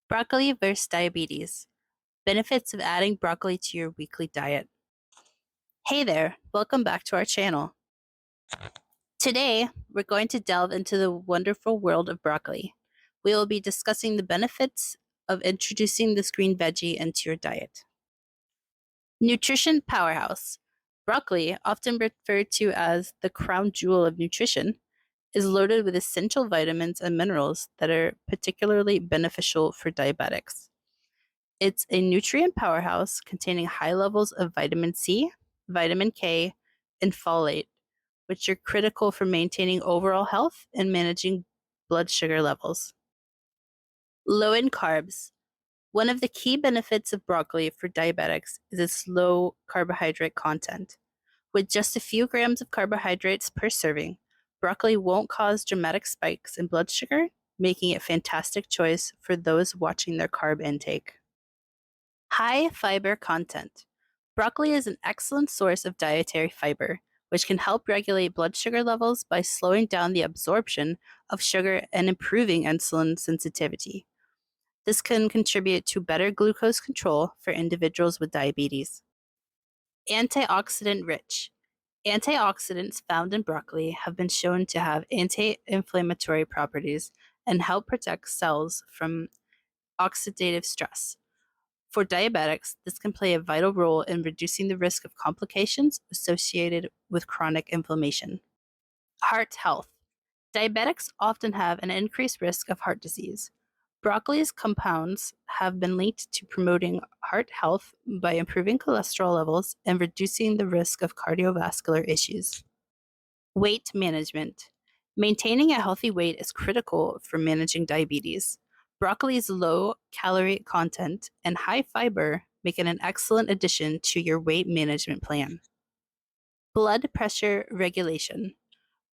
Broccoli versus diabetes. Benefits of adding broccoli to your weekly diet. Hey there, welcome back to our channel. Today, we're going to delve into the wonderful world of broccoli. We will be discussing the benefits of introducing this green veggie into your diet. Nutrition powerhouse. Broccoli, often referred to as the crown jewel of nutrition, is loaded with essential vitamins and minerals that are particularly beneficial for diabetics. It's a nutrient powerhouse containing high levels of vitamin C, vitamin K, and folate, which are critical for maintaining overall health and managing blood sugar levels. Low in carbs. One of the key benefits of broccoli for diabetics is its low carbohydrate content. With just a few grams of carbohydrates per serving, broccoli won't cause dramatic spikes in blood sugar, making it a fantastic choice for those watching their carb intake. High fiber content. Broccoli is an excellent source of dietary fiber, which can help regulate blood sugar levels by slowing down the absorption of sugar and improving insulin sensitivity. This can contribute to better glucose control for individuals with diabetes. Antioxidant rich. Antioxidants found in broccoli have been shown to have anti-inflammatory properties and help protect cells from oxidative stress. For diabetics, this can play a vital role in reducing the risk of complications associated with chronic inflammation. Heart health. Diabetics often have an increased risk of heart disease. Broccoli's compounds have been linked to promoting heart health by improving cholesterol levels and reducing the risk of cardiovascular issues. Weight management. Maintaining a healthy weight is critical for managing diabetes. Broccoli's low calorie content and high fiber make it an excellent addition to your weight management plan. Blood pressure regulation.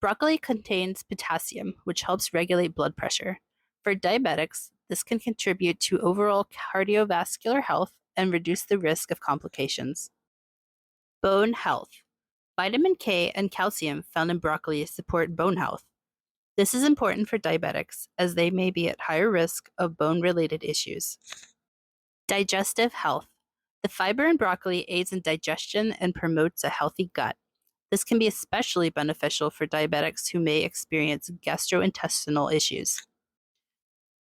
Broccoli contains potassium, which helps regulate blood pressure. For diabetics, this can contribute to overall cardiovascular health and reduce the risk of complications. Bone health. Vitamin K and calcium found in broccoli support bone health. This is important for diabetics as they may be at higher risk of bone-related issues. Digestive health. The fiber in broccoli aids in digestion and promotes a healthy gut. This can be especially beneficial for diabetics who may experience gastrointestinal issues.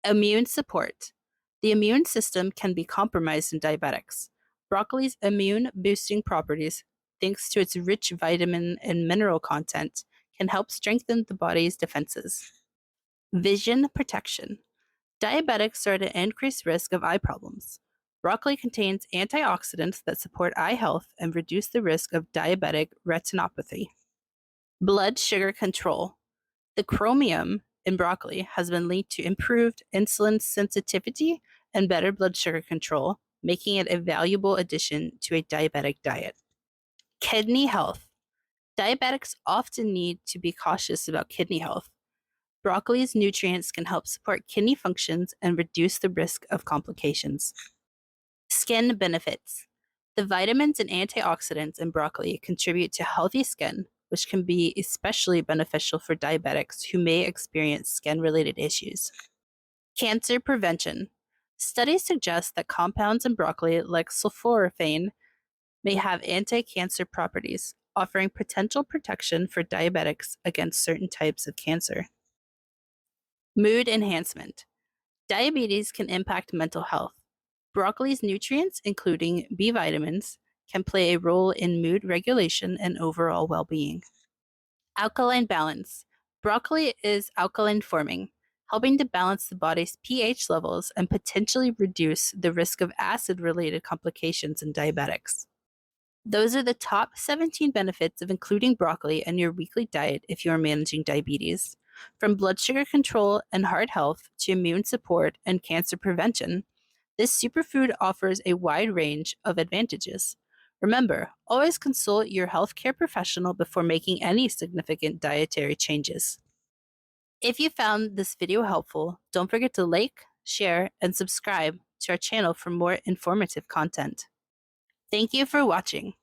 Immune support. The immune system can be compromised in diabetics. Broccoli's immune-boosting properties, thanks to its rich vitamin and mineral content, can help strengthen the body's defenses. Vision protection. Diabetics are at an increased risk of eye problems. Broccoli contains antioxidants that support eye health and reduce the risk of diabetic retinopathy. Blood sugar control. The chromium in broccoli has been linked to improved insulin sensitivity and better blood sugar control, making it a valuable addition to a diabetic diet. Kidney health. Diabetics often need to be cautious about kidney health. Broccoli's nutrients can help support kidney functions and reduce the risk of complications. Skin benefits. The vitamins and antioxidants in broccoli contribute to healthy skin, which can be especially beneficial for diabetics who may experience skin-related issues. Cancer prevention. Studies suggest that compounds in broccoli, like sulforaphane, may have anti-cancer properties, offering potential protection for diabetics against certain types of cancer. Mood enhancement. Diabetes can impact mental health. Broccoli's nutrients, including B vitamins, can play a role in mood regulation and overall well-being. Alkaline balance. Broccoli is alkaline forming, helping to balance the body's pH levels and potentially reduce the risk of acid-related complications in diabetics. Those are the top 17 benefits of including broccoli in your weekly diet if you are managing diabetes. From blood sugar control and heart health to immune support and cancer prevention, this superfood offers a wide range of advantages. Remember, always consult your healthcare professional before making any significant dietary changes. If you found this video helpful, don't forget to like, share, and subscribe to our channel for more informative content. Thank you for watching.